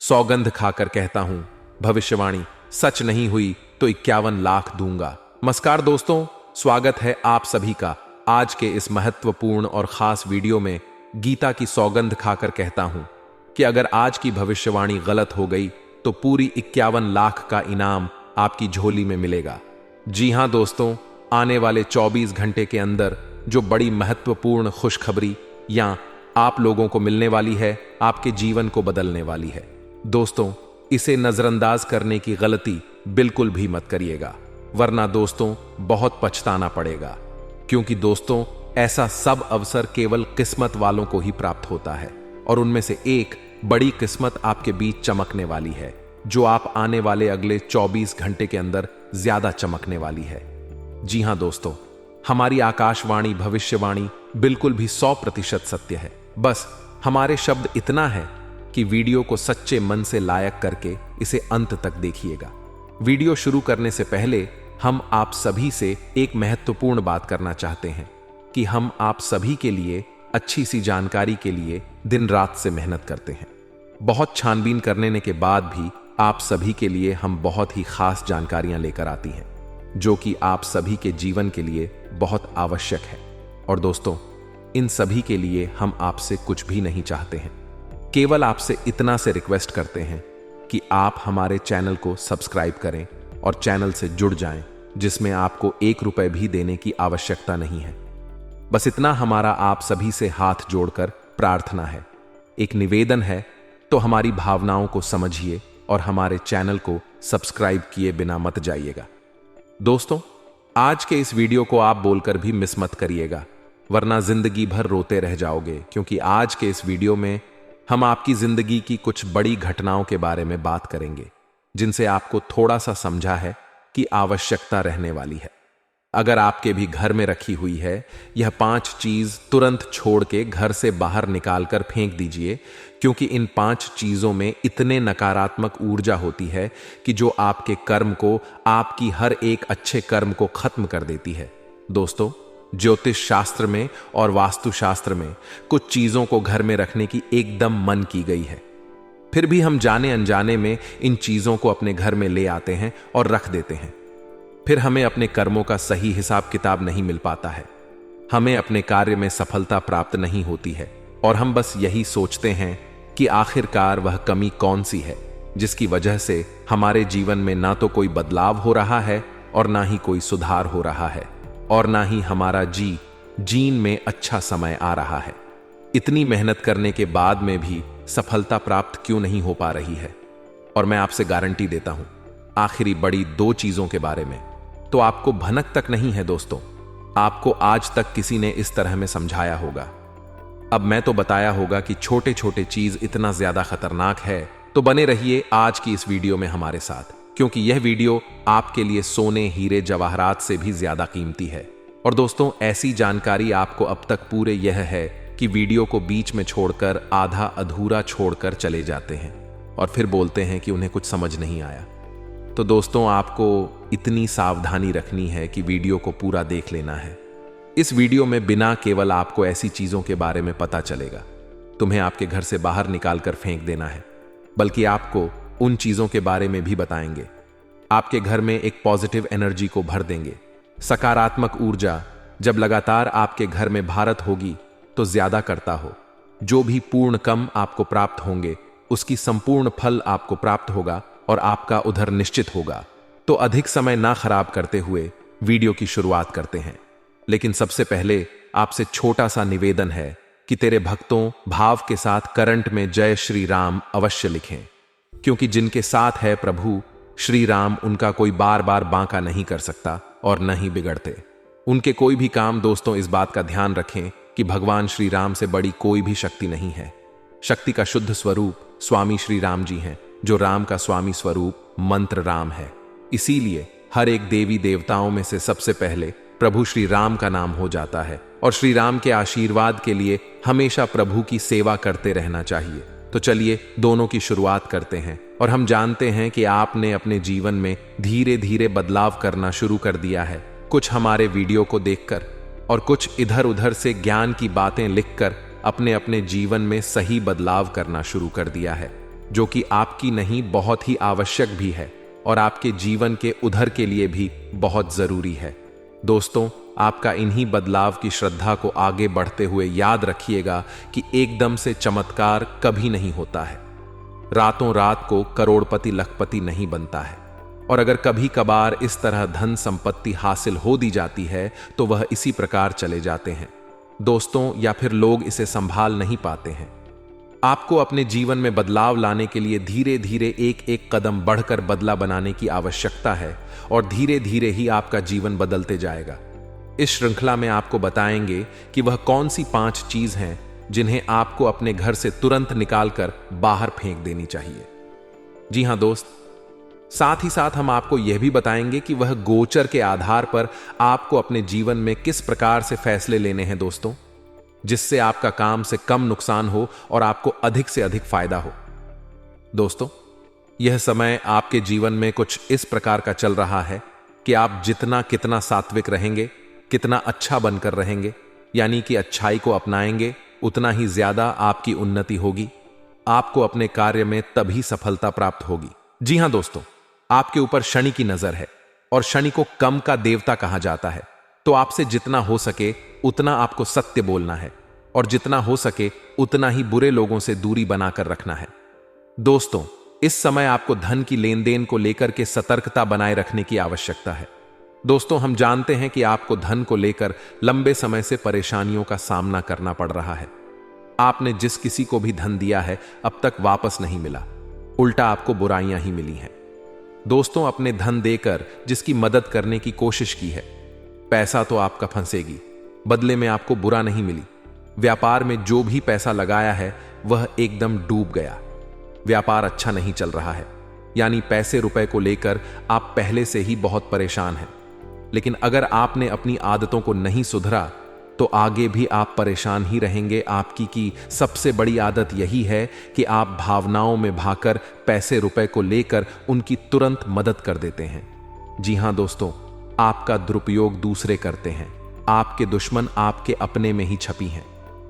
सौगंध खाकर कहता हूं, भविष्यवाणी सच नहीं हुई तो 51 लाख दूंगा। नमस्कार दोस्तों, स्वागत है आप सभी का आज के इस महत्वपूर्ण और खास वीडियो में। गीता की सौगंध खाकर कहता हूं कि अगर आज की भविष्यवाणी गलत हो गई तो पूरी 51 लाख का इनाम आपकी झोली में मिलेगा। जी हां दोस्तों, आने वाले 24 घंटे के अंदर जो बड़ी महत्वपूर्ण खुशखबरी या आप लोगों को मिलने वाली है, आपके जीवन को बदलने वाली है। दोस्तों, इसे नजरअंदाज करने की गलती बिल्कुल भी मत करिएगा, वरना दोस्तों बहुत पछताना पड़ेगा। क्योंकि दोस्तों, ऐसा सब अवसर केवल किस्मत वालों को ही प्राप्त होता है और उनमें से एक बड़ी किस्मत आपके बीच चमकने वाली है, जो आप आने वाले अगले 24 घंटे के अंदर ज्यादा चमकने वाली है। जी हां दोस्तों, हमारी आकाशवाणी भविष्यवाणी बिल्कुल भी 100% सत्य है। बस हमारे शब्द इतना है कि वीडियो को सच्चे मन से लायक करके इसे अंत तक देखिएगा। वीडियो शुरू करने से पहले हम आप सभी से एक महत्वपूर्ण बात करना चाहते हैं कि हम आप सभी के लिए अच्छी सी जानकारी के लिए दिन रात से मेहनत करते हैं। बहुत छानबीन करने के बाद भी आप सभी के लिए हम बहुत ही खास जानकारियां लेकर आती हैं, जो कि आप सभी के जीवन के लिए बहुत आवश्यक है। और दोस्तों, इन सभी के लिए हम आपसे कुछ भी नहीं चाहते हैं, केवल आपसे इतना से रिक्वेस्ट करते हैं कि आप हमारे चैनल को सब्सक्राइब करें और चैनल से जुड़ जाएं, जिसमें आपको 1 रुपए भी देने की आवश्यकता नहीं है। बस इतना हमारा आप सभी से हाथ जोड़कर प्रार्थना है, एक निवेदन है, तो हमारी भावनाओं को समझिए और हमारे चैनल को सब्सक्राइब किए बिना मत जाइएगा। दोस्तों, आज के इस वीडियो को आप बोलकर भी मिस मत करिएगा, वरना जिंदगी भर रोते रह जाओगे। क्योंकि आज के इस वीडियो में हम आपकी जिंदगी की कुछ बड़ी घटनाओं के बारे में बात करेंगे, जिनसे आपको थोड़ा सा समझा है कि आवश्यकता रहने वाली है। अगर आपके भी घर में रखी हुई है, यह 5 चीज तुरंत छोड़ के घर से बाहर निकालकर फेंक दीजिए, क्योंकि इन 5 चीजों में इतने नकारात्मक ऊर्जा होती है कि जो आपके कर्म को, आपकी हर एक अच्छे कर्म को खत्म कर देती है। दोस्तों, ज्योतिष शास्त्र में और वास्तु शास्त्र में कुछ चीजों को घर में रखने की एकदम मन की गई है। फिर भी हम जाने अनजाने में इन चीजों को अपने घर में ले आते हैं और रख देते हैं। फिर हमें अपने कर्मों का सही हिसाब किताब नहीं मिल पाता है, हमें अपने कार्य में सफलता प्राप्त नहीं होती है, और हम बस यही सोचते हैं कि आखिरकार वह कमी कौन सी है जिसकी वजह से हमारे जीवन में ना तो कोई बदलाव हो रहा है और ना ही कोई सुधार हो रहा है, और ना ही हमारा जीन में अच्छा समय आ रहा है। इतनी मेहनत करने के बाद में भी सफलता प्राप्त क्यों नहीं हो पा रही है? और मैं आपसे गारंटी देता हूं, आखिरी बड़ी 2 चीजों के बारे में तो आपको भनक तक नहीं है। दोस्तों, आपको आज तक किसी ने इस तरह में समझाया होगा। अब मैं तो बताया होगा कि छोटे छोटे चीज इतना ज्यादा खतरनाक है, तो बने रहिए आज की इस वीडियो में हमारे साथ, क्योंकि यह वीडियो आपके लिए सोने, हीरे, जवाहरात से भी ज्यादा कीमती है। और दोस्तों, ऐसी जानकारी आपको अब तक पूरे यह है कि वीडियो को बीच में छोड़कर, आधा अधूरा छोड़कर चले जाते हैं और फिर बोलते हैं कि उन्हें कुछ समझ नहीं आया। तो दोस्तों, आपको इतनी सावधानी रखनी है कि वीडियो को पूरा देख लेना है। इस वीडियो में बिना केवल आपको ऐसी चीजों के बारे में पता चलेगा तुम्हें आपके घर से बाहर निकालकर फेंक देना है, बल्कि आपको उन चीजों के बारे में भी बताएंगे, आपके घर में एक पॉजिटिव एनर्जी को भर देंगे। सकारात्मक ऊर्जा जब लगातार आपके घर में भारत होगी तो ज्यादा करता हो, जो भी पूर्ण कम आपको प्राप्त होंगे उसकी संपूर्ण फल आपको प्राप्त होगा और आपका उधर निश्चित होगा। तो अधिक समय ना खराब करते हुए वीडियो की शुरुआत करते हैं। लेकिन सबसे पहले आपसे छोटा सा निवेदन है कि तेरे भक्तों भाव के साथ करंट में जय श्री राम अवश्य लिखें, क्योंकि जिनके साथ है प्रभु श्री राम, उनका कोई बार बार बांका नहीं कर सकता और न ही बिगड़ते उनके कोई भी काम। दोस्तों, इस बात का ध्यान रखें कि भगवान श्री राम से बड़ी कोई भी शक्ति नहीं है। शक्ति का शुद्ध स्वरूप स्वामी श्री राम जी हैं, जो राम का स्वामी स्वरूप मंत्र राम है। इसीलिए हर एक देवी देवताओं में से सबसे पहले प्रभु श्री राम का नाम हो जाता है, और श्री राम के आशीर्वाद के लिए हमेशा प्रभु की सेवा करते रहना चाहिए। तो चलिए दोनों की शुरुआत करते हैं। और हम जानते हैं कि आपने अपने जीवन में धीरे धीरे बदलाव करना शुरू कर दिया है, कुछ हमारे वीडियो को देखकर और कुछ इधर उधर से ज्ञान की बातें लिखकर अपने अपने जीवन में सही बदलाव करना शुरू कर दिया है। जो कि आपकी नहीं बहुत ही आवश्यक भी है और आपके जीवन के उधर के लिए भी बहुत जरूरी है। दोस्तों, आपका इन्हीं बदलाव की श्रद्धा को आगे बढ़ते हुए याद रखिएगा कि एकदम से चमत्कार कभी नहीं होता है। रातों रात को करोड़पति लखपति नहीं बनता है, और अगर कभी कभार इस तरह धन संपत्ति हासिल हो दी जाती है तो वह इसी प्रकार चले जाते हैं दोस्तों, या फिर लोग इसे संभाल नहीं पाते हैं। आपको अपने जीवन में बदलाव लाने के लिए धीरे धीरे एक एक कदम बढ़कर बदला बनाने की आवश्यकता है, और धीरे धीरे ही आपका जीवन बदलते जाएगा। इस श्रृंखला में आपको बताएंगे कि वह कौन सी 5 चीज हैं जिन्हें आपको अपने घर से तुरंत निकालकर बाहर फेंक देनी चाहिए। जी हां दोस्त, साथ ही साथ हम आपको यह भी बताएंगे कि वह गोचर के आधार पर आपको अपने जीवन में किस प्रकार से फैसले लेने हैं दोस्तों, जिससे आपका काम से कम नुकसान हो और आपको अधिक से अधिक फायदा हो। दोस्तों, यह समय आपके जीवन में कुछ इस प्रकार का चल रहा है कि आप जितना कितना सात्विक रहेंगे, कितना अच्छा बनकर रहेंगे, यानी कि अच्छाई को अपनाएंगे, उतना ही ज्यादा आपकी उन्नति होगी। आपको अपने कार्य में तभी सफलता प्राप्त होगी। जी हां दोस्तों, आपके ऊपर शनि की नजर है और शनि को कम का देवता कहा जाता है, तो आपसे जितना हो सके उतना आपको सत्य बोलना है और जितना हो सके उतना ही बुरे लोगों से दूरी बनाकर रखना है। दोस्तों, इस समय आपको धन की लेन देन को लेकर के सतर्कता बनाए रखने की आवश्यकता है। दोस्तों, हम जानते हैं कि आपको धन को लेकर लंबे समय से परेशानियों का सामना करना पड़ रहा है। आपने जिस किसी को भी धन दिया है अब तक वापस नहीं मिला, उल्टा आपको बुराइयां ही मिली हैं। दोस्तों, अपने धन देकर जिसकी मदद करने की कोशिश की है, पैसा तो आपका फंसेगी, बदले में आपको बुरा नहीं मिली। व्यापार में जो भी पैसा लगाया है वह एकदम डूब गया। व्यापार अच्छा नहीं चल रहा है, यानी पैसे रुपए को लेकर आप पहले से ही बहुत परेशान हैं। लेकिन अगर आपने अपनी आदतों को नहीं सुधरा तो आगे भी आप परेशान ही रहेंगे। आपकी की सबसे बड़ी आदत यही है कि आप भावनाओं में भाकर पैसे रुपए को लेकर उनकी तुरंत मदद कर देते हैं। जी हां दोस्तों, आपका दुरुपयोग दूसरे करते हैं। आपके दुश्मन आपके अपने में ही छपी हैं।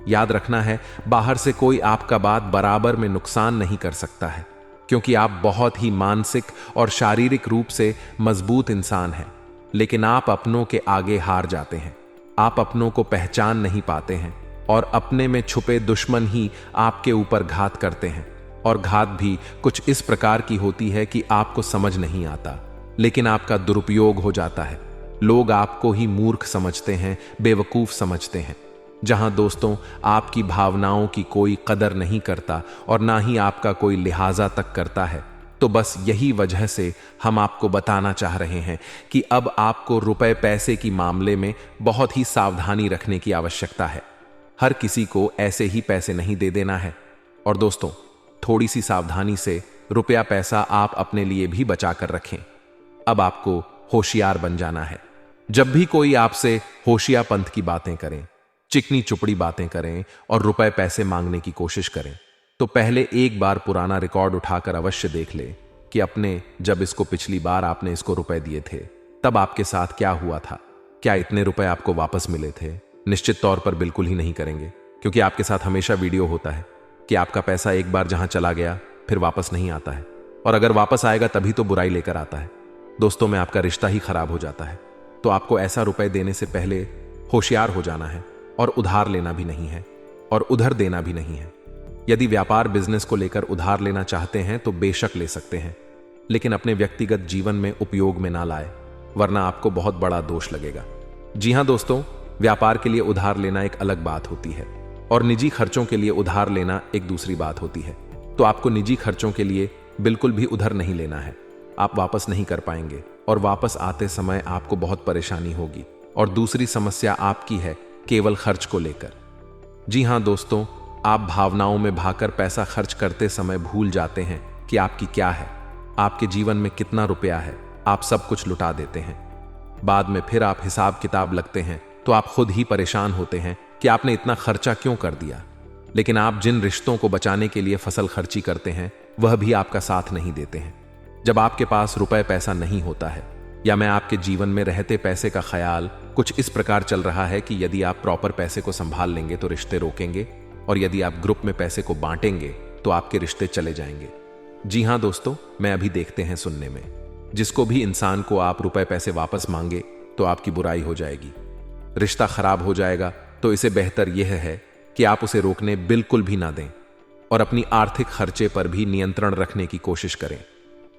याद रखना है, बाहर से कोई आपका बात बराबर में नुकसान नहीं कर सकता है, क्योंकि आप बहुत ही मानसिक और शारीरिक रूप से मजबूत इंसान हैं। लेकिन आप अपनों के आगे हार जाते हैं। आप अपनों को पहचान नहीं पाते हैं और अपने में छुपे दुश्मन ही आपके ऊपर घात करते हैं। और घात भी कुछ इस प्रकार की होती है कि आपको समझ नहीं आता, लेकिन आपका दुरुपयोग हो जाता है। लोग आपको ही मूर्ख समझते हैं, बेवकूफ समझते हैं। जहां दोस्तों आपकी भावनाओं की कोई कदर नहीं करता और ना ही आपका कोई लिहाजा तक करता है, तो बस यही वजह से हम आपको बताना चाह रहे हैं कि अब आपको रुपए पैसे की मामले में बहुत ही सावधानी रखने की आवश्यकता है। हर किसी को ऐसे ही पैसे नहीं दे देना है। और दोस्तों, थोड़ी सी सावधानी से रुपया पैसा आप अपने लिए भी बचा कर रखें। अब आपको होशियार बन जाना है। जब भी कोई आपसे होशियार पंथ की बातें करें, चिकनी चुपड़ी बातें करें और रुपए पैसे मांगने की कोशिश करें, तो पहले एक बार पुराना रिकॉर्ड उठाकर अवश्य देख ले कि अपने जब इसको पिछली बार आपने इसको रुपए दिए थे तब आपके साथ क्या हुआ था। क्या इतने रुपए आपको वापस मिले थे? निश्चित तौर पर बिल्कुल ही नहीं करेंगे, क्योंकि आपके साथ हमेशा वीडियो होता है कि आपका पैसा एक बार जहां चला गया फिर वापस नहीं आता है, और अगर वापस आएगा तभी तो बुराई लेकर आता है। दोस्तों में आपका रिश्ता ही खराब हो जाता है। तो आपको ऐसा रुपए देने से पहले होशियार हो जाना है, और उधार लेना भी नहीं है और उधर देना भी नहीं है। यदि व्यापार बिजनेस को लेकर उधार लेना चाहते हैं तो बेशक ले सकते हैं, लेकिन अपने व्यक्तिगत जीवन में उपयोग में ना लाए, वरना आपको बहुत बड़ा दोष लगेगा। जी हां दोस्तों, व्यापार के लिए उधार लेना एक अलग बात होती है और निजी खर्चों के लिए उधार लेना एक दूसरी बात होती है। तो आपको निजी खर्चों के लिए बिल्कुल भी उधार नहीं लेना है। आप वापस नहीं कर पाएंगे और वापस आते समय आपको बहुत परेशानी होगी। और दूसरी समस्या आपकी है केवल खर्च को लेकर। जी हां दोस्तों, आप भावनाओं में भाकर पैसा खर्च करते समय भूल जाते हैं कि आपकी क्या है, आपके जीवन में कितना रुपया है। आप सब कुछ लुटा देते हैं। बाद में फिर आप हिसाब किताब लगते हैं तो आप खुद ही परेशान होते हैं कि आपने इतना खर्चा क्यों कर दिया। लेकिन आप जिन रिश्तों को बचाने के लिए फसल खर्ची करते हैं वह भी आपका साथ नहीं देते हैं। जब आपके पास रुपए पैसा नहीं होता है, या मैं आपके जीवन में रहते पैसे का ख्याल कुछ इस प्रकार चल रहा है कि यदि आप प्रॉपर पैसे को संभाल लेंगे तो रिश्ते रोकेंगे, और यदि आप ग्रुप में पैसे को बांटेंगे तो आपके रिश्ते चले जाएंगे। जी हाँ दोस्तों, मैं अभी देखते हैं सुनने में, जिसको भी इंसान को आप रुपए पैसे वापस मांगे तो आपकी बुराई हो जाएगी, रिश्ता खराब हो जाएगा, तो इसे बेहतर यह है कि आप उसे रोकने बिल्कुल भी ना दें और अपनी आर्थिक खर्चे पर भी नियंत्रण रखने की कोशिश करें।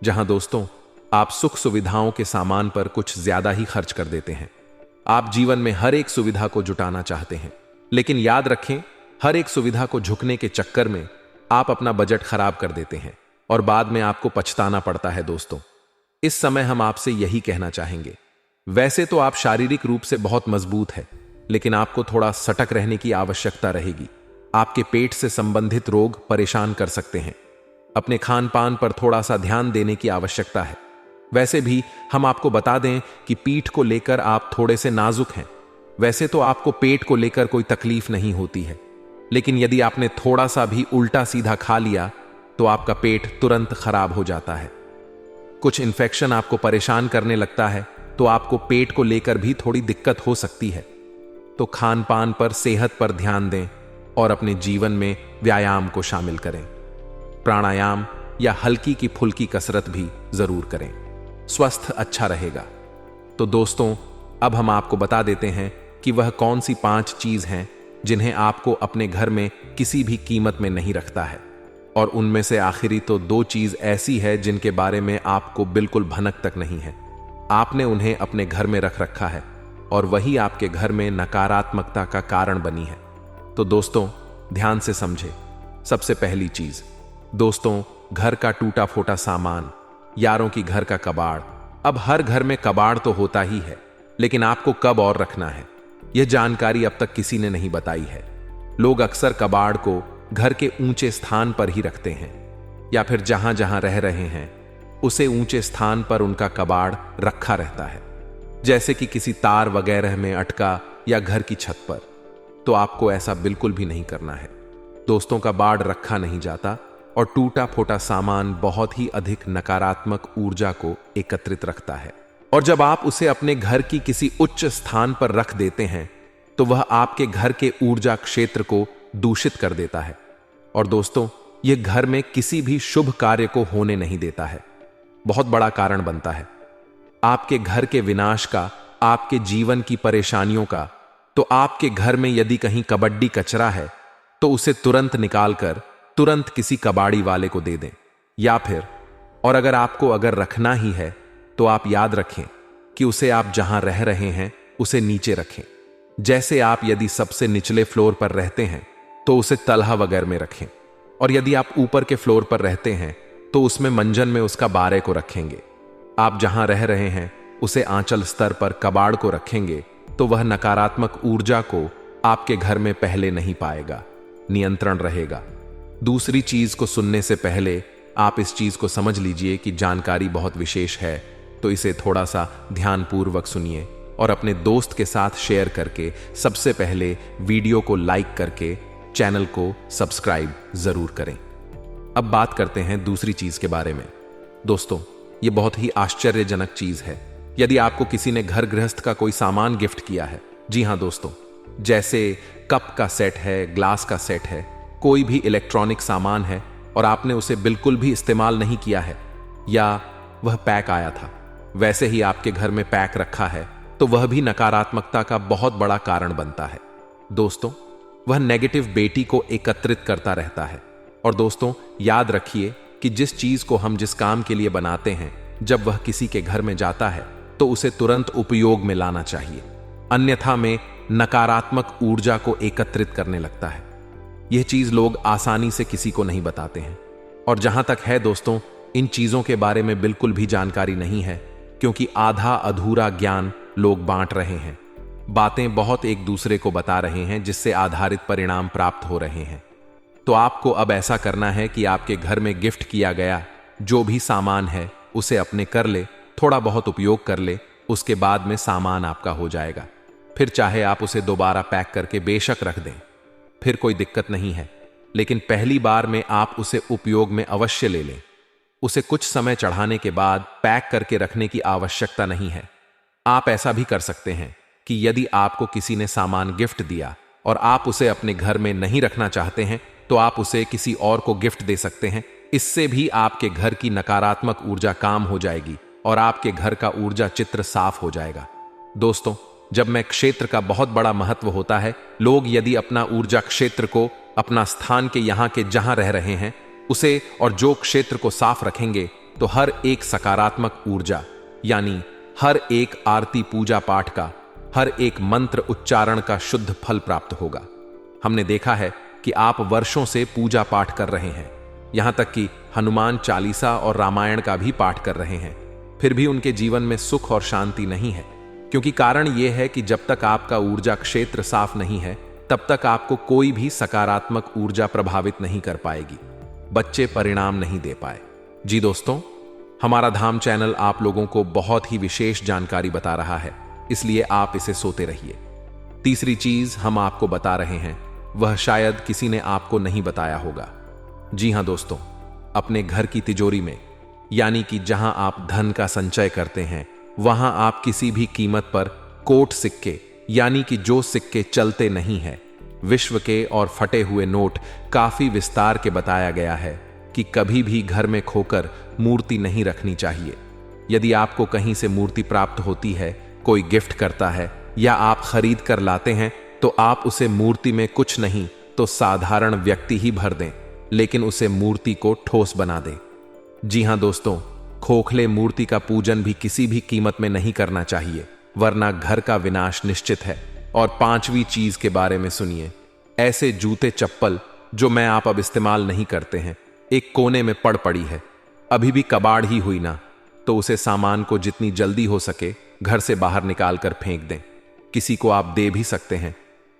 जहां दोस्तों आप सुख सुविधाओं के सामान पर कुछ ज्यादा ही खर्च कर देते हैं। आप जीवन में हर एक सुविधा को जुटाना चाहते हैं, लेकिन याद रखें, हर एक सुविधा को झुकने के चक्कर में आप अपना बजट खराब कर देते हैं और बाद में आपको पछताना पड़ता है। दोस्तों, इस समय हम आपसे यही कहना चाहेंगे, वैसे तो आप शारीरिक रूप से बहुत मजबूत है, लेकिन आपको थोड़ा सतर्क रहने की आवश्यकता रहेगी। आपके पेट से संबंधित रोग परेशान कर सकते हैं। अपने खान पान पर थोड़ा सा ध्यान देने की आवश्यकता है। वैसे भी हम आपको बता दें कि पीठ को लेकर आप थोड़े से नाजुक हैं। वैसे तो आपको पेट को लेकर कोई तकलीफ नहीं होती है, लेकिन यदि आपने थोड़ा सा भी उल्टा सीधा खा लिया तो आपका पेट तुरंत खराब हो जाता है। कुछ इन्फेक्शन आपको परेशान करने लगता है तो आपको पेट को लेकर भी थोड़ी दिक्कत हो सकती है। तो खान पान पर, सेहत पर ध्यान दें और अपने जीवन में व्यायाम को शामिल करें। प्राणायाम या हल्की की फुल्की कसरत भी जरूर करें, स्वस्थ अच्छा रहेगा। तो दोस्तों, अब हम आपको बता देते हैं कि वह कौन सी 5 चीज हैं जिन्हें आपको अपने घर में किसी भी कीमत में नहीं रखता है। और उनमें से आखिरी तो 2 चीज ऐसी है जिनके बारे में आपको बिल्कुल भनक तक नहीं है। आपने उन्हें अपने घर में रख रखा है और वही आपके घर में नकारात्मकता का कारण बनी है। तो दोस्तों, ध्यान से समझे। सबसे पहली चीज दोस्तों, घर का टूटा फोटा सामान, यारों की घर का कबाड़। अब हर घर में कबाड़ तो होता ही है, लेकिन आपको कब और रखना है, यह जानकारी अब तक किसी ने नहीं बताई है। लोग अक्सर कबाड़ को घर के ऊंचे स्थान पर ही रखते हैं, या फिर जहां जहां रह रहे हैं उसे ऊंचे स्थान पर उनका कबाड़ रखा रहता है, जैसे कि किसी तार वगैरह में अटका या घर की छत पर। तो आपको ऐसा बिल्कुल भी नहीं करना है। दोस्तों, कबाड़ रखा नहीं जाता और टूटा फोटा सामान बहुत ही अधिक नकारात्मक ऊर्जा को एकत्रित रखता है, और जब आप उसे अपने घर की किसी उच्च स्थान पर रख देते हैं तो वह आपके घर के ऊर्जा क्षेत्र को दूषित कर देता है। और दोस्तों, यह घर में किसी भी शुभ कार्य को होने नहीं देता है, बहुत बड़ा कारण बनता है आपके घर के विनाश का, आपके जीवन की परेशानियों का। तो आपके घर में यदि कहीं कबड्डी कचरा है तो उसे तुरंत निकालकर तुरंत किसी कबाड़ी वाले को दे दें, या फिर और अगर आपको रखना ही है तो आप याद रखें कि उसे आप जहां रह रहे हैं उसे नीचे रखें। जैसे आप यदि सबसे निचले फ्लोर पर रहते हैं तो उसे तलहा वगैरह में रखें, और यदि आप ऊपर के फ्लोर पर रहते हैं तो उसमें मंजन में उसका बारे को रखेंगे। आप जहां रह रहे हैं उसे आंचल स्तर पर कबाड़ को रखेंगे तो वह नकारात्मक ऊर्जा को आपके घर में पहले नहीं पाएगा, नियंत्रण रहेगा। दूसरी चीज को सुनने से पहले आप इस चीज को समझ लीजिए कि जानकारी बहुत विशेष है, तो इसे थोड़ा सा ध्यानपूर्वक सुनिए और अपने दोस्त के साथ शेयर करके, सबसे पहले वीडियो को लाइक करके चैनल को सब्सक्राइब जरूर करें। अब बात करते हैं दूसरी चीज के बारे में। दोस्तों, यह बहुत ही आश्चर्यजनक चीज है। यदि आपको किसी ने घर गृहस्थ का कोई सामान गिफ्ट किया है, जी हां दोस्तों, जैसे कप का सेट है, ग्लास का सेट है, कोई भी इलेक्ट्रॉनिक सामान है और आपने उसे बिल्कुल भी इस्तेमाल नहीं किया है, या वह पैक आया था वैसे ही आपके घर में पैक रखा है, तो वह भी नकारात्मकता का बहुत बड़ा कारण बनता है। दोस्तों, वह नेगेटिव बेटी को एकत्रित करता रहता है। और दोस्तों, याद रखिए कि जिस चीज को हम जिस काम के लिए बनाते हैं, जब वह किसी के घर में जाता है तो उसे तुरंत उपयोग में लाना चाहिए, अन्यथा में नकारात्मक ऊर्जा को एकत्रित करने लगता है। यह चीज लोग आसानी से किसी को नहीं बताते हैं, और जहां तक है दोस्तों, इन चीजों के बारे में बिल्कुल भी जानकारी नहीं है, क्योंकि आधा अधूरा ज्ञान लोग बांट रहे हैं। बातें बहुत एक दूसरे को बता रहे हैं, जिससे आधारित परिणाम प्राप्त हो रहे हैं। तो आपको अब ऐसा करना है कि आपके घर में गिफ्ट किया गया जो भी सामान है उसे अपने कर ले, थोड़ा बहुत उपयोग कर ले, उसके बाद में सामान आपका हो जाएगा। फिर चाहे आप उसे दोबारा पैक करके बेशक रख दें, फिर कोई दिक्कत नहीं है, लेकिन पहली बार में आप उसे उपयोग में अवश्य ले लें। उसे कुछ समय चढ़ाने के बाद पैक करके रखने की आवश्यकता नहीं है। आप ऐसा भी कर सकते हैं कि यदि आपको किसी ने सामान गिफ्ट दिया और आप उसे अपने घर में नहीं रखना चाहते हैं, तो आप उसे किसी और को गिफ्ट दे सकते हैं, इससे भी आपके घर की नकारात्मक ऊर्जा काम हो जाएगी और आपके घर का ऊर्जा चित्र साफ हो जाएगा। दोस्तों, जब मैं क्षेत्र का बहुत बड़ा महत्व होता है, लोग यदि अपना ऊर्जा क्षेत्र को अपना स्थान के यहाँ के जहां रह रहे हैं उसे और जो क्षेत्र को साफ रखेंगे तो हर एक सकारात्मक ऊर्जा यानी हर एक आरती पूजा पाठ का, हर एक मंत्र उच्चारण का शुद्ध फल प्राप्त होगा। हमने देखा है कि आप वर्षों से पूजा पाठ कर रहे हैं, यहां तक कि हनुमान चालीसा और रामायण का भी पाठ कर रहे हैं, फिर भी उनके जीवन में सुख और शांति नहीं है, क्योंकि कारण यह है कि जब तक आपका ऊर्जा क्षेत्र साफ नहीं है तब तक आपको कोई भी सकारात्मक ऊर्जा प्रभावित नहीं कर पाएगी, बच्चे परिणाम नहीं दे पाए। जी दोस्तों, हमारा धाम चैनल आप लोगों को बहुत ही विशेष जानकारी बता रहा है, इसलिए आप इसे सोते रहिए। तीसरी चीज हम आपको बता रहे हैं, वह शायद किसी ने आपको नहीं बताया होगा। जी हां दोस्तों, अपने घर की तिजोरी में यानी कि जहां आप धन का संचय करते हैं, वहां आप किसी भी कीमत पर कोट सिक्के यानी कि जो सिक्के चलते नहीं हैं, विश्व के और फटे हुए नोट काफी विस्तार के बताया गया है कि कभी भी घर में खोकर मूर्ति नहीं रखनी चाहिए। यदि आपको कहीं से मूर्ति प्राप्त होती है, कोई गिफ्ट करता है या आप खरीद कर लाते हैं, तो आप उसे मूर्ति में कुछ नहीं तो साधारण व्यक्ति ही भर दें, लेकिन उसे मूर्ति को ठोस बना दें। जी हां दोस्तों, खोखले मूर्ति का पूजन भी किसी भी कीमत में नहीं करना चाहिए, वरना घर का विनाश निश्चित है। और पांचवी चीज के बारे में सुनिए, ऐसे जूते चप्पल जो मैं आप अब इस्तेमाल नहीं करते हैं, एक कोने में पड़ पड़ी है, अभी भी कबाड़ ही हुई ना, तो उसे सामान को जितनी जल्दी हो सके घर से बाहर निकाल कर फेंक दें। किसी को आप दे भी सकते हैं,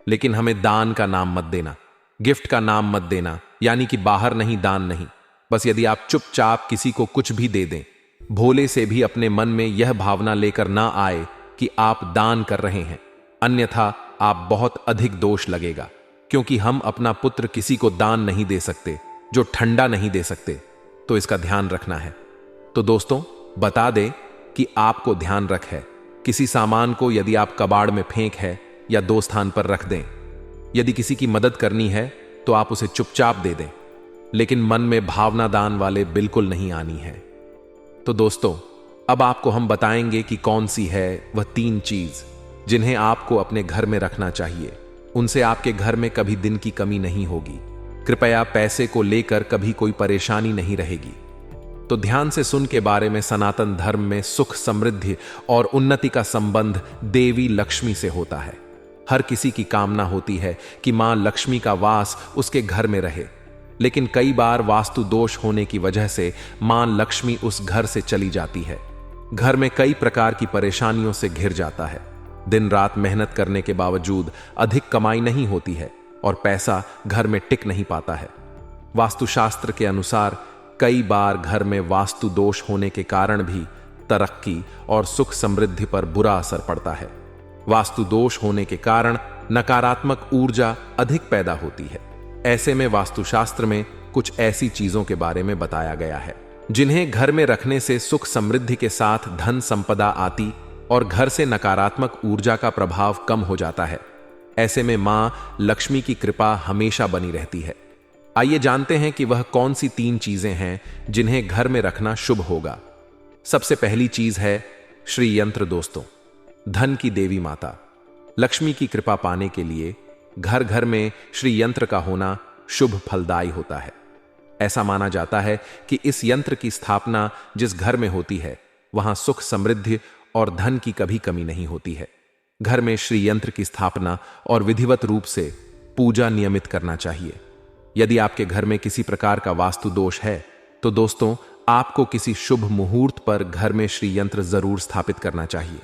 लेकिन हमें दान का नाम मत देना, गिफ्ट का नाम मत देना, यानी कि बाहर नहीं, दान नहीं। बस यदि आप चुपचाप किसी को कुछ भी दे दें, भोले से भी अपने मन में यह भावना लेकर ना आए कि आप दान कर रहे हैं, अन्यथा आप बहुत अधिक दोष लगेगा, क्योंकि हम अपना पुत्र किसी को दान नहीं दे सकते जो ठंडा नहीं दे सकते, तो इसका ध्यान रखना है। तो दोस्तों, बता दें कि आपको ध्यान रख है, किसी सामान को यदि आप कबाड़ में फेंक है या दो स्थान पर रख दें। यदि किसी की मदद करनी है तो आप उसे चुपचाप दे दें, लेकिन मन में भावना दान वाले बिल्कुल नहीं आनी है। तो दोस्तों, अब आपको हम बताएंगे कि कौन सी है वह 3 चीज जिन्हें आपको अपने घर में रखना चाहिए। उनसे आपके घर में कभी दिन की कमी नहीं होगी। कृपया पैसे को लेकर कभी कोई परेशानी नहीं रहेगी। तो ध्यान से सुन के बारे में सनातन धर्म में सुख, समृद्धि और उन्नति का संबंध देवी लक्ष्मी से होता है। हर किसी की कामना होती है कि मां लक्ष्मी का वास उसके घर में रहे, लेकिन कई बार वास्तु दोष होने की वजह से मां लक्ष्मी उस घर से चली जाती है। घर में कई प्रकार की परेशानियों से घिर जाता है। दिन रात मेहनत करने के बावजूद अधिक कमाई नहीं होती है और पैसा घर में टिक नहीं पाता है। वास्तुशास्त्र के अनुसार कई बार घर में वास्तु दोष होने के कारण भी तरक्की और सुख समृद्धि पर बुरा असर पड़ता है। वास्तु दोष होने के कारण नकारात्मक ऊर्जा अधिक पैदा होती है। ऐसे में वास्तुशास्त्र में कुछ ऐसी चीजों के बारे में बताया गया है जिन्हें घर में रखने से सुख समृद्धि के साथ धन संपदा आती और घर से नकारात्मक ऊर्जा का प्रभाव कम हो जाता है। ऐसे में मां लक्ष्मी की कृपा हमेशा बनी रहती है। आइए जानते हैं कि वह कौन सी 3 चीजें हैं जिन्हें घर में रखना शुभ होगा। सबसे पहली चीज है श्री यंत्र। दोस्तों, धन की देवी माता लक्ष्मी की कृपा पाने के लिए घर घर में श्री यंत्र का होना शुभ फलदायी होता है। ऐसा माना जाता है कि इस यंत्र की स्थापना जिस घर में होती है वहां सुख समृद्धि और धन की कभी कमी नहीं होती है। घर में श्री यंत्र की स्थापना और विधिवत रूप से पूजा नियमित करना चाहिए। यदि आपके घर में किसी प्रकार का वास्तु दोष है तो दोस्तों, आपको किसी शुभ मुहूर्त पर घर में श्री यंत्र जरूर स्थापित करना चाहिए।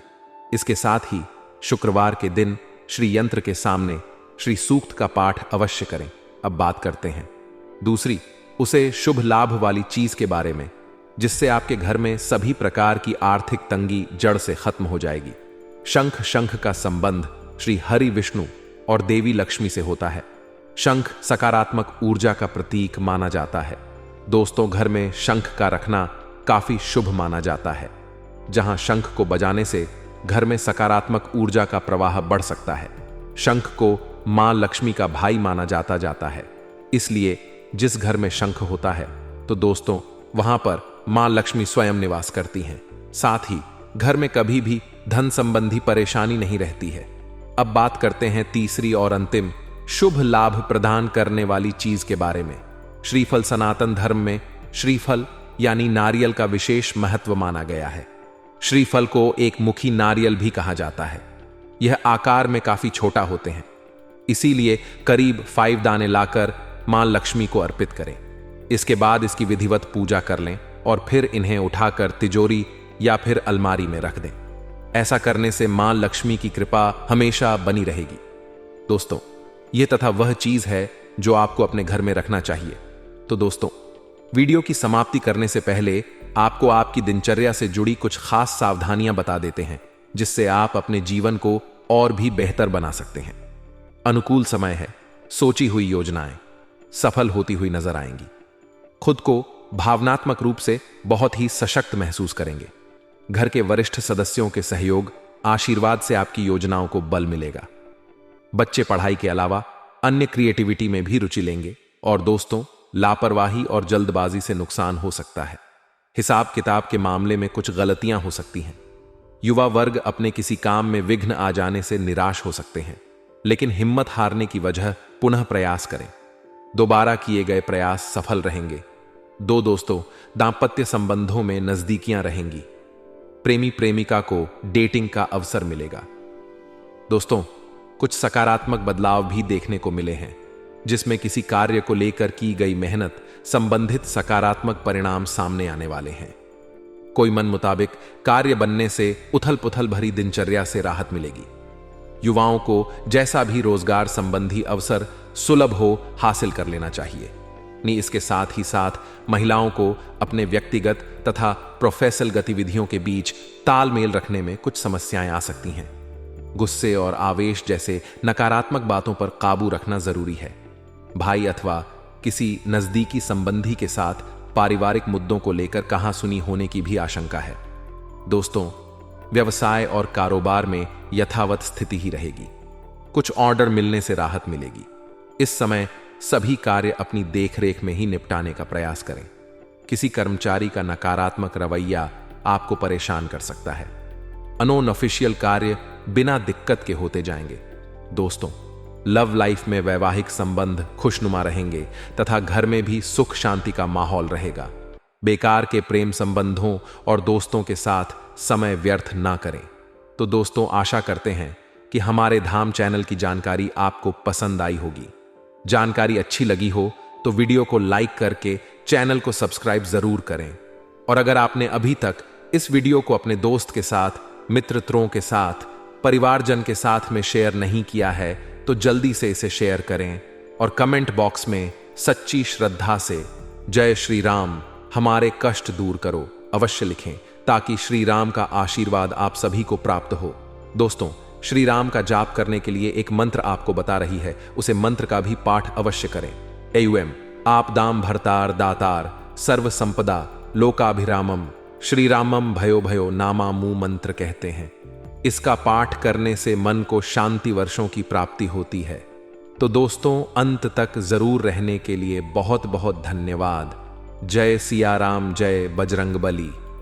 इसके साथ ही शुक्रवार के दिन श्री यंत्र के सामने श्री सूक्त का पाठ अवश्य करें। अब बात करते हैं दूसरी, उसे शुभ लाभ वाली चीज के बारे में, जिससे आपके घर में सभी प्रकार की आर्थिक तंगी जड़ से खत्म हो जाएगी। शंख का संबंध श्री हरि विष्णु और देवी लक्ष्मी से होता है। शंख सकारात्मक ऊर्जा का प्रतीक माना जाता है। दोस्तों, घर में शंख का रखना काफी शुभ माना जाता है। जहां शंख को बजाने से घर में सकारात्मक ऊर्जा का प्रवाह बढ़ सकता है। शंख को मां लक्ष्मी का भाई माना जाता है। इसलिए जिस घर में शंख होता है तो दोस्तों वहां पर मां लक्ष्मी स्वयं निवास करती हैं। साथ ही घर में कभी भी धन संबंधी परेशानी नहीं रहती है। अब बात करते हैं तीसरी और अंतिम शुभ लाभ प्रदान करने वाली चीज के बारे में। श्रीफल सनातन धर्म में श्रीफल यानी नारियल का विशेष महत्व माना गया है। श्रीफल को एक मुखी नारियल भी कहा जाता है। यह आकार में काफी छोटा होते हैं, इसीलिए करीब 5 दाने लाकर मां लक्ष्मी को अर्पित करें। इसके बाद इसकी विधिवत पूजा कर लें और फिर इन्हें उठाकर तिजोरी या फिर अलमारी में रख दें। ऐसा करने से मां लक्ष्मी की कृपा हमेशा बनी रहेगी। दोस्तों यह तथा वह चीज है जो आपको अपने घर में रखना चाहिए। तो दोस्तों वीडियो की समाप्ति करने से पहले आपको आपकी दिनचर्या से जुड़ी कुछ खास सावधानियां बता देते हैं, जिससे आप अपने जीवन को और भी बेहतर बना सकते हैं। अनुकूल समय है, सोची हुई योजनाएं सफल होती हुई नजर आएंगी। खुद को भावनात्मक रूप से बहुत ही सशक्त महसूस करेंगे। घर के वरिष्ठ सदस्यों के सहयोग, आशीर्वाद से आपकी योजनाओं को बल मिलेगा। बच्चे पढ़ाई के अलावा अन्य क्रिएटिविटी में भी रुचि लेंगे। और दोस्तों लापरवाही और जल्दबाजी से नुकसान हो सकता है। हिसाब किताब के मामले में कुछ गलतियां हो सकती हैं। युवा वर्ग अपने किसी काम में विघ्न आ जाने से निराश हो सकते हैं, लेकिन हिम्मत हारने की वजह पुनः प्रयास करें। दोबारा किए गए प्रयास सफल रहेंगे। दोस्तों दांपत्य संबंधों में नजदीकियां रहेंगी। प्रेमी प्रेमिका को डेटिंग का अवसर मिलेगा। दोस्तों कुछ सकारात्मक बदलाव भी देखने को मिले हैं, जिसमें किसी कार्य को लेकर की गई मेहनत संबंधित सकारात्मक परिणाम सामने आने वाले हैं। कोई मन मुताबिक कार्य बनने से उथल पुथल भरी दिनचर्या से राहत मिलेगी। युवाओं को जैसा भी रोजगार संबंधी अवसर सुलभ हो हासिल कर लेना चाहिए। इसके साथ ही साथ महिलाओं को अपने व्यक्तिगत तथा प्रोफेशनल गतिविधियों के बीच तालमेल रखने में कुछ समस्याएं आ सकती हैं। गुस्से और आवेश जैसे नकारात्मक बातों पर काबू रखना जरूरी है। भाई अथवा किसी नजदीकी संबंधी के साथ पारिवारिक मुद्दों को लेकर कहासुनी होने की भी आशंका है। दोस्तों व्यवसाय और कारोबार में यथावत स्थिति ही रहेगी। कुछ ऑर्डर मिलने से राहत मिलेगी। इस समय सभी कार्य अपनी देखरेख में ही निपटाने का प्रयास करें। किसी कर्मचारी का नकारात्मक रवैया आपको परेशान कर सकता है। अनऑफिशियल कार्य बिना दिक्कत के होते जाएंगे। दोस्तों लव लाइफ में वैवाहिक संबंध खुशनुमा रहेंगे तथा घर में भी सुख शांति का माहौल रहेगा। बेकार के प्रेम संबंधों और दोस्तों के साथ समय व्यर्थ ना करें। तो दोस्तों आशा करते हैं कि हमारे धाम चैनल की जानकारी आपको पसंद आई होगी। जानकारी अच्छी लगी हो तो वीडियो को लाइक करके चैनल को सब्सक्राइब जरूर करें। और अगर आपने अभी तक इस वीडियो को अपने दोस्त के साथ, मित्रों के साथ, परिवारजन के साथ में शेयर नहीं किया है तो जल्दी से इसे शेयर करें और कमेंट बॉक्स में सच्ची श्रद्धा से जय श्री राम हमारे कष्ट दूर करो अवश्य लिखें, ताकि श्री राम का आशीर्वाद आप सभी को प्राप्त हो। दोस्तों श्री राम का जाप करने के लिए एक मंत्र आपको बता रही है, उसे मंत्र का भी पाठ अवश्य करें। एयूएम आप दाम भरतार दातार सर्व संपदा लोकाभिरामम श्री रामम भयो भयो नामा मुंह मंत्र कहते हैं। इसका पाठ करने से मन को शांति वर्षों की प्राप्ति होती है। तो दोस्तों अंत तक जरूर रहने के लिए बहुत बहुत धन्यवाद। जय सिया राम, जय बजरंग बली।